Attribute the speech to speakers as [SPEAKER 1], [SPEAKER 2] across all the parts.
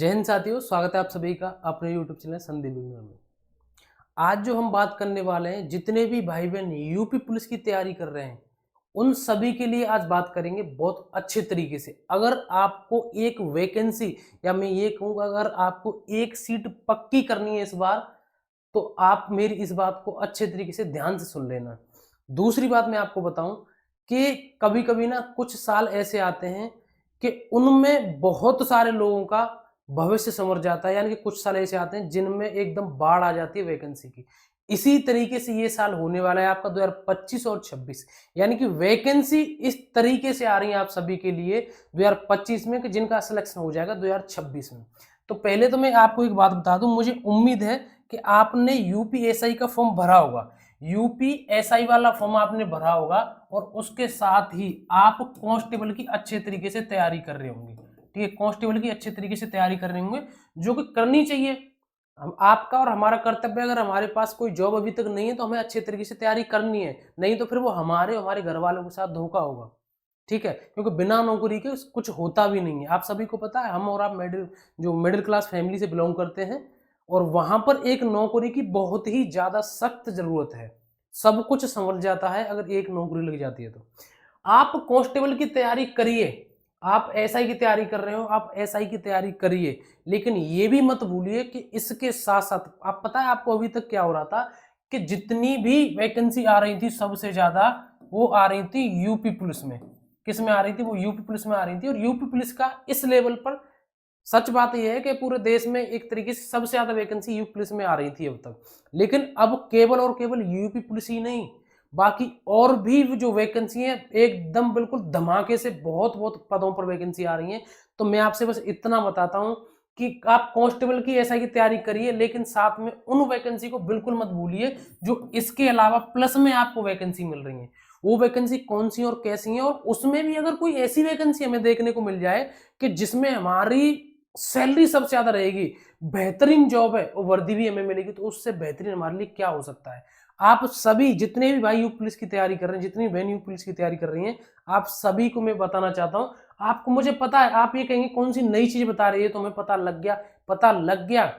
[SPEAKER 1] जय हिंद साथियों, स्वागत है आप सभी का अपने YouTube चैनल संदीप विज्ञान में। आज जो हम बात करने वाले हैं, जितने भी भाई बहन यूपी पुलिस की तैयारी कर रहे हैं, उन सभी के लिए आज बात करेंगे बहुत अच्छे तरीके से। अगर आपको एक वैकेंसी या मैं ये कहूँगा अगर आपको एक सीट पक्की करनी है इस बार, तो आप मेरी इस बात को अच्छे तरीके से ध्यान से सुन लेना। दूसरी बात मैं आपको बताऊं कि कभी-कभी ना कुछ साल ऐसे आते हैं कि उनमें बहुत सारे लोगों का भविष्य संवर जाता है, यानी कि कुछ साल ऐसे आते हैं जिनमें एकदम बाढ़ आ जाती है वैकेंसी की। इसी तरीके से ये साल होने वाला है आपका 2025 और 26, यानी कि वैकेंसी इस तरीके से आ रही है आप सभी के लिए 2025 में कि जिनका सिलेक्शन हो जाएगा 2026 में। तो पहले तो मैं आपको एक बात बता दूं, मुझे उम्मीद है कि आपने यूपीएसआई का फॉर्म भरा होगा। यूपीएसआई वाला फॉर्म आपने भरा होगा और उसके साथ ही आप कांस्टेबल की अच्छे तरीके से तैयारी कर रहे होंगे। ठीक है, कांस्टेबल की अच्छे तरीके से तैयारी कर रहे होंगे, जो कि करनी चाहिए। हम आपका और हमारा कर्तव्य, अगर हमारे पास कोई जॉब अभी तक नहीं है तो हमें अच्छे तरीके से तैयारी करनी है, नहीं तो फिर वो हमारे घर वालों के साथ धोखा होगा। ठीक है, क्योंकि बिना नौकरी के कुछ होता भी नहीं है। आप सभी को पता है, हम और आप मिडिल क्लास फैमिली से बिलोंग करते हैं और वहां पर एक नौकरी की बहुत ही ज्यादा सख्त जरूरत है। सब कुछ संभल जाता है अगर एक नौकरी लग जाती है तो। आप कांस्टेबल की तैयारी करिए, आप एसआई की तैयारी कर रहे हो, आप एसआई की तैयारी करिए, लेकिन ये भी मत भूलिए कि इसके साथ साथ आप पता है आपको अभी तक क्या हो रहा था कि जितनी भी वैकेंसी आ रही थी सबसे ज्यादा वो आ रही थी यूपी पुलिस में। किस में आ रही थी? वो यूपी पुलिस में आ रही थी। और यूपी पुलिस का इस लेवल पर सच बात यह है कि पूरे देश में एक तरीके से सबसे ज्यादा वैकेंसी यूपी पुलिस में आ रही थी अब तक। लेकिन अब केवल और केवल यूपी पुलिस ही नहीं, बाकी और भी जो वैकेंसी है एकदम बिल्कुल धमाके से बहुत बहुत पदों पर वैकेंसी आ रही है। तो मैं आपसे बस इतना बताता हूं कि आप कांस्टेबल की एसआई की तैयारी करिए, लेकिन साथ में उन वैकेंसी को बिल्कुल मत भूलिए जो इसके अलावा प्लस में आपको वैकेंसी मिल रही है। वो वैकेंसी कौन सी और कैसी है, और उसमें भी अगर कोई ऐसी वैकेंसी हमें देखने को मिल जाए कि जिसमें हमारी सैलरी सबसे ज्यादा रहेगी, बेहतरीन जॉब है और वर्दी भी हमें मिलेगी, तो उससे बेहतरीन हमारे लिए क्या हो सकता है। आप सभी जितने भी भाई यूपी पुलिस की तैयारी कर रहे हैं, जितनी बहन यूपी पुलिस की तैयारी कर रही हैं, आप सभी को मैं बताना चाहता हूं। आपको मुझे पता है आप ये कहेंगे कौन सी नई चीज बता रही है, तो हमें पता लग गया, पता लग गया।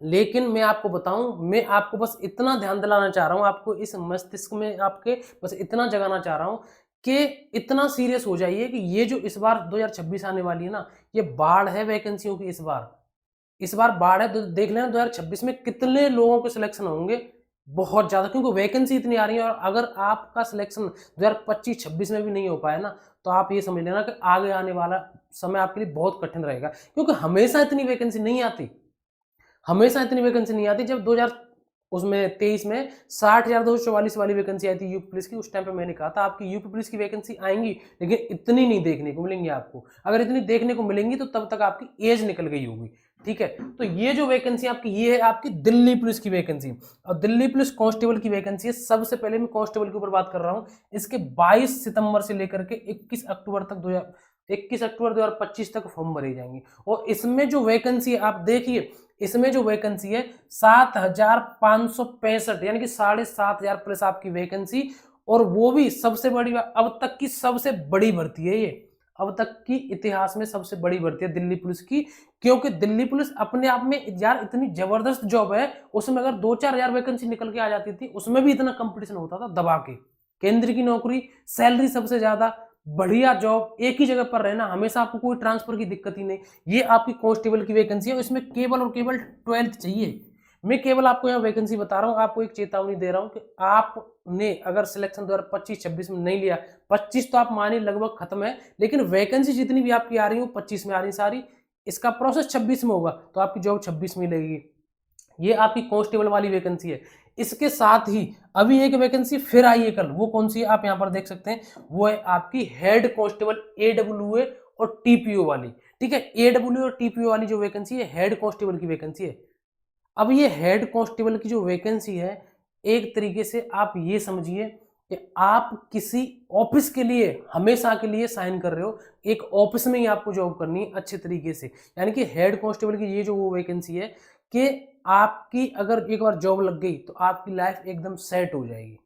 [SPEAKER 1] लेकिन मैं आपको बताऊं, मैं आपको बस इतना ध्यान दिलाना चाह रहा हूं, आपको इस मस्तिष्क में आपके बस इतना जगाना चाह रहा हूं कि इतना सीरियस हो जाइए कि ये जो इस बार 2026 आने वाली है ना, ये बाढ़ है वैकेंसियों की। इस बार बाढ़ है, तो देख लेना 2026 में कितने लोगों के सिलेक्शन होंगे। बहुत ज्यादा, क्योंकि वैकेंसी इतनी आ रही है। और अगर आपका सिलेक्शन 2025-26 में भी नहीं हो पाया ना, तो आप ये समझ लेना कि आगे आने वाला समय आपके लिए बहुत कठिन रहेगा, क्योंकि हमेशा इतनी वैकेंसी नहीं आती। हमेशा इतनी वैकेंसी नहीं आती। जब 2000 उसमें 23 में 60,244 वाली वैकेंसी आई थी यूपी पुलिस की, उस टाइम पे मैंने कहा था आपकी यूपी पुलिस की वैकेंसी आएंगी, लेकिन इतनी नहीं देखने को मिलेंगी आपको। अगर इतनी देखने को मिलेंगी तो तब तक आपकी एज निकल गई होगी। ठीक है, तो ये जो वैकेंसी आपकी, ये है आपकी दिल्ली पुलिस की वैकेंसी। और दिल्ली पुलिस कांस्टेबल की वैकेंसी है। सबसे पहले मैं कांस्टेबल के ऊपर बात कर रहा हूँ। इसके 22 सितंबर से लेकर के 21 अक्टूबर तक 21 अक्टूबर 2025 तक फॉर्म भरे जाएंगे। और इसमें जो वैकेंसी है आप देखिए, इसमें जो वैकेंसी है 7,565, यानी कि 7,500 प्लस आपकी वैकेंसी। और वो भी सबसे बड़ी, अब तक की सबसे बड़ी भर्ती है ये। अब तक की इतिहास में सबसे बड़ी भर्ती है दिल्ली पुलिस की। क्योंकि दिल्ली पुलिस अपने आप में यार इतनी जबरदस्त जॉब है, उसमें अगर 2-4 हजार वैकेंसी निकल के आ जाती थी, उसमें भी इतना कंपटीशन होता था दबा के। केंद्र की नौकरी, सैलरी सबसे ज्यादा, बढ़िया जॉब, एक ही जगह पर रहना, हमेशा आपको कोई ट्रांसफर की दिक्कत ही नहीं। ये आपकी कांस्टेबल की वैकेंसी है। इसमें केवल और केवल 12th चाहिए। मैं केवल आपको यहाँ वैकेंसी बता रहा हूँ, आपको एक चेतावनी दे रहा हूँ कि आपने अगर सिलेक्शन 2025-26 में नहीं लिया, 25 तो आप मानिए लगभग खत्म है, लेकिन वैकेंसी जितनी भी आपकी आ रही है वो 25 में आ रही है सारी। इसका प्रोसेस 26 में होगा, तो आपकी जॉब 26 में लगेगी। ये आपकी कांस्टेबल वाली वैकेंसी है। इसके साथ ही अभी एक वैकेंसी फिर आई है कल, वो कौन सी है आप यहां पर देख सकते हैं, वो है आपकी हेड कांस्टेबल एडब्ल्यूए और टीपीओ वाली। ठीक है, एडब्ल्यू और टीपीओ वाली जो वैकेंसी है हेड कांस्टेबल की वैकेंसी है। अब ये हेड कांस्टेबल की जो वैकेंसी है, एक तरीके से आप ये समझिए कि आप किसी ऑफिस के लिए हमेशा के लिए साइन कर रहे हो। एक ऑफिस में ही आपको जॉब करनी है अच्छे तरीके से। यानी कि हेड कांस्टेबल की ये जो वो वैकेंसी है कि आपकी अगर एक बार जॉब लग गई तो आपकी लाइफ एकदम सेट हो जाएगी।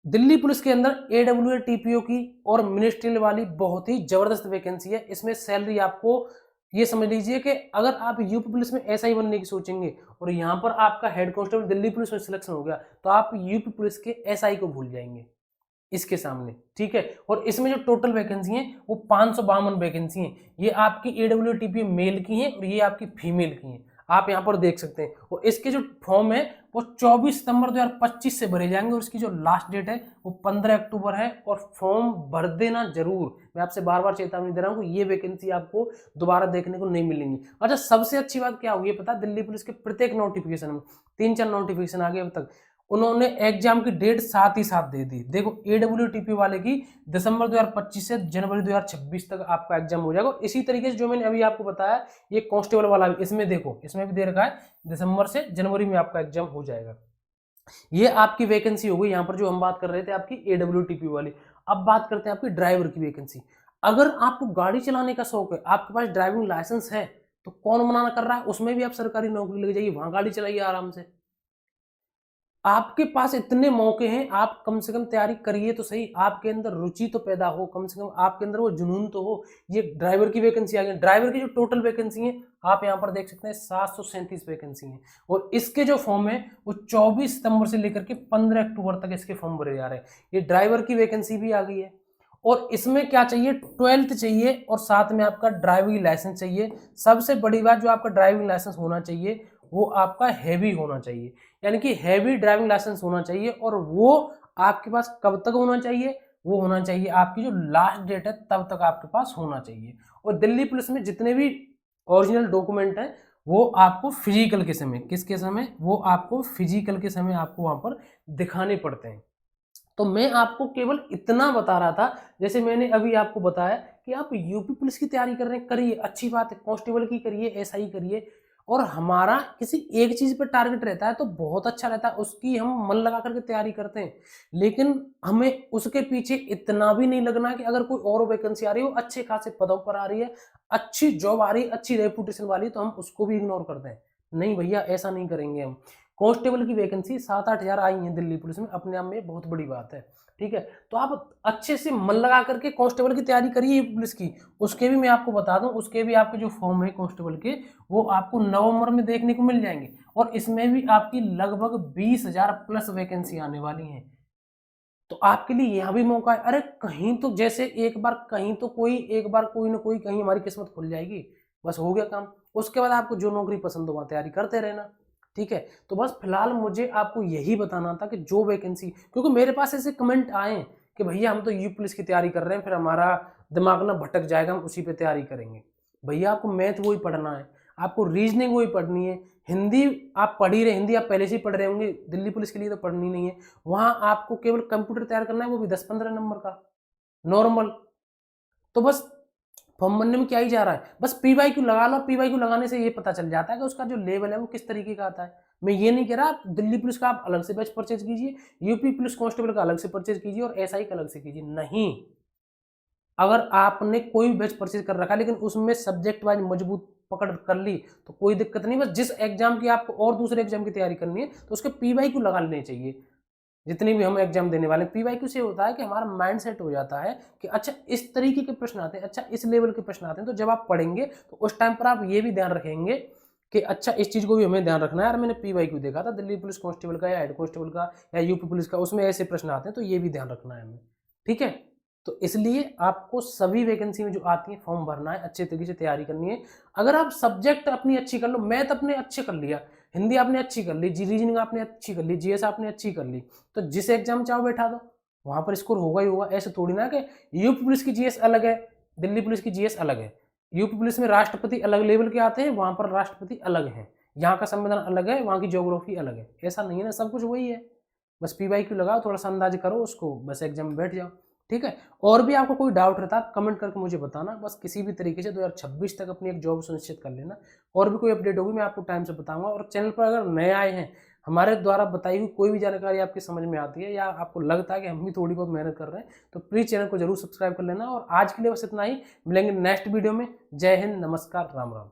[SPEAKER 1] दिल्ली पुलिस के अंदर एडब्ल्यू टीपीओ की और मिनिस्ट्रियल वाली बहुत ही जबरदस्त वैकेंसी है। इसमें सैलरी आपको ये समझ लीजिए कि अगर आप यूपी पुलिस में एसआई बनने की सोचेंगे और यहाँ पर आपका हेड कांस्टेबल दिल्ली पुलिस में सिलेक्शन हो गया, तो आप यूपी पुलिस के एसआई को भूल जाएंगे इसके सामने, ठीक है। और इसमें जो टोटल वैकेंसी है वो 552 वैकेंसी है। ये आपकी AWTP मेल की है और ये आपकी फीमेल की है, आप यहाँ पर देख सकते हैं। और इसके जो फॉर्म है वो 24 सितंबर 2025 से भरे जाएंगे और इसकी जो लास्ट डेट है वो 15 अक्टूबर है। और फॉर्म भर देना जरूर, मैं आपसे बार बार चेतावनी दे रहा हूँ कि ये वैकेंसी आपको दोबारा देखने को नहीं मिलेंगी। अच्छा, सबसे अच्छी बात क्या हुई है पता, दिल्ली पुलिस के प्रत्येक नोटिफिकेशन में 3-4 नोटिफिकेशन आ गए अब तक, उन्होंने एग्जाम की डेट साथ ही साथ दे दी। देखो AWTP वाले की दिसंबर 2025 से जनवरी 2026 तक आपका एग्जाम हो जाएगा। इसी तरीके से जो मैंने अभी आपको बताया ये कांस्टेबल वाला भी, इसमें देखो इसमें भी दे रखा है दिसंबर से जनवरी में आपका एग्जाम हो जाएगा। ये आपकी वैकेंसी हो गई यहाँ पर जो हम बात कर रहे थे आपकी AWTP वाली। अब बात करते हैं आपकी ड्राइवर की वैकेंसी। अगर आपको गाड़ी चलाने का शौक है, आपके पास ड्राइविंग लाइसेंस है, तो कौन मना कर रहा है, उसमें भी आप सरकारी नौकरी लग जाइए, वहां गाड़ी चलाइए आराम से। आपके पास इतने मौके हैं, आप कम से कम तैयारी करिए तो सही, आपके अंदर रुचि तो पैदा हो, कम से कम आपके अंदर वो जुनून तो हो। ये ड्राइवर की वैकेंसी आ गई। ड्राइवर की जो टोटल वैकेंसी है आप यहाँ पर देख सकते हैं 737 वैकेंसी है। और इसके जो फॉर्म है वो 24 सितंबर से लेकर के 15 अक्टूबर तक इसके फॉर्म भरे जा रहे हैं। ये ड्राइवर की वैकेंसी भी आ गई है। और इसमें क्या चाहिए, 12th चाहिए और साथ में आपका ड्राइविंग लाइसेंस चाहिए। सबसे बड़ी बात, जो आपका ड्राइविंग लाइसेंस होना चाहिए वो आपका हैवी होना चाहिए, यानी कि हैवी ड्राइविंग लाइसेंस होना चाहिए। और वो आपके पास कब तक होना चाहिए, वो होना चाहिए आपकी जो लास्ट डेट है तब तक आपके पास होना चाहिए। और दिल्ली पुलिस में जितने भी ओरिजिनल डॉक्यूमेंट हैं वो आपको फिजिकल के समय, किसके समय, वो आपको फिजिकल के समय आपको वहां पर दिखाने पड़ते हैं। तो मैं आपको केवल इतना बता रहा था, जैसे मैंने अभी आपको बताया कि आप यूपी पुलिस की तैयारी कर रहे हैं, करिए, अच्छी बात है, कांस्टेबल की करिए, एसआई करिए। और हमारा किसी एक चीज पर टारगेट रहता है तो बहुत अच्छा रहता है, उसकी हम मन लगा करके तैयारी करते हैं। लेकिन हमें उसके पीछे इतना भी नहीं लगना कि अगर कोई और वैकेंसी आ रही है, वो अच्छे खासे पदों पर आ रही है, अच्छी जॉब आ रही है, अच्छी रेपुटेशन वाली, तो हम उसको भी इग्नोर करते हैं। नहीं भैया, ऐसा नहीं करेंगे हम। कांस्टेबल की वैकेंसी 7-8 हजार आई है दिल्ली पुलिस में, अपने आप में बहुत बड़ी बात है, ठीक है। तो आप अच्छे से मन लगा करके कांस्टेबल की तैयारी करिए पुलिस की। उसके भी मैं आपको बता दूं, उसके भी आपके जो फॉर्म है कांस्टेबल के, वो आपको नवंबर में देखने को मिल जाएंगे। और इसमें भी आपकी लगभग 20,000 प्लस वैकेंसी आने वाली है। तो आपके लिए यहाँ भी मौका है। अरे कहीं तो, जैसे एक बार कहीं तो कोई, एक बार कोई ना कोई, कहीं हमारी किस्मत खुल जाएगी, बस हो गया काम। उसके बाद आपको जो नौकरी पसंद हो वहाँ तैयारी करते रहना, ठीक है। तो बस फिलहाल मुझे आपको यही बताना था कि जो वैकेंसी, क्योंकि मेरे पास ऐसे कमेंट आए कि भैया हम तो यूपी पुलिस की तैयारी कर रहे हैं, फिर हमारा दिमाग ना भटक जाएगा, हम उसी पे तैयारी करेंगे। भैया आपको मैथ वही पढ़ना है, आपको रीजनिंग वही पढ़नी है, हिंदी आप पढ़ ही रहे, हिंदी आप पहले से ही पढ़ रहे होंगे, दिल्ली पुलिस के लिए तो पढ़नी नहीं है। वहां आपको केवल कंप्यूटर तैयार करना है, वो भी 10-15 नंबर का नॉर्मल। तो बस फॉर्म भरने में क्या ही जा रहा है, बस PYQ लगा लो। PYQ लगाने से ये पता चल जाता है कि उसका जो लेवल है वो किस तरीके का आता है। मैं ये नहीं कह रहा आप दिल्ली पुलिस का आप अलग से बैच परचेज कीजिए, यूपी पुलिस कांस्टेबल का अलग से परचेज कीजिए और एसआई का अलग से कीजिए, नहीं। अगर आपने कोई भी बैच परचेज कर रखा है लेकिन उसमें सब्जेक्ट वाइज मजबूत पकड़ कर ली तो कोई दिक्कत नहीं। बस जिस एग्जाम की आपको और दूसरे एग्जाम की तैयारी करनी है तो उसके PYQ लगा लेने चाहिए। जितनी भी हम एग्जाम देने वाले, PYQ से होता है कि हमारा माइंड सेट हो जाता है कि अच्छा इस तरीके के प्रश्न आते हैं, अच्छा इस लेवल के प्रश्न आते हैं। तो जब आप पढ़ेंगे तो उस टाइम पर आप ये भी ध्यान रखेंगे कि अच्छा इस चीज को भी हमें ध्यान रखना है। यार मैंने PYQ देखा था दिल्ली पुलिस कांस्टेबल का या हेड कांस्टेबल का या यूपी पुलिस का, उसमें ऐसे प्रश्न आते हैं, तो ये भी ध्यान रखना है हमें, ठीक है। तो इसलिए आपको सभी वैकेंसी में जो आती है फॉर्म भरना है, अच्छे तरीके से तैयारी करनी है। अगर आप सब्जेक्ट अपनी अच्छी कर लो, मैथ अपने अच्छे कर लिया, हिंदी आपने अच्छी कर ली, रीजनिंग आपने अच्छी कर ली, GS आपने अच्छी कर ली, तो जिस एग्जाम चाहो बैठा दो, वहां पर स्कोर होगा ही होगा। ऐसे थोड़ी ना कि यूपी पुलिस की GS अलग है, दिल्ली पुलिस की GS अलग है। यूपी पुलिस में राष्ट्रपति अलग लेवल के आते हैं, वहां पर राष्ट्रपति अलग है, यहाँ का संविधान अलग है, वहां की ज्योग्राफी अलग है। ऐसा नहीं है ना, सब कुछ वही है। बस PYQ लगाओ, थोड़ा सा अंदाज करो उसको, बस एग्जाम में बैठ जाओ, ठीक है। और भी आपको कोई डाउट रहता है कमेंट करके मुझे बताना। बस किसी भी तरीके से 2026 तक अपनी एक जॉब सुनिश्चित कर लेना। और भी कोई अपडेट होगी मैं आपको टाइम से बताऊंगा। और चैनल पर अगर नए आए हैं, हमारे द्वारा बताई हुई कोई भी जानकारी आपकी समझ में आती है या आपको लगता है कि हम भी थोड़ी बहुत मेहनत कर रहे हैं, तो प्लीज़ चैनल को जरूर सब्सक्राइब कर लेना। और आज के लिए बस इतना ही, मिलेंगे नेक्स्ट वीडियो में। जय हिंद, नमस्कार, राम राम।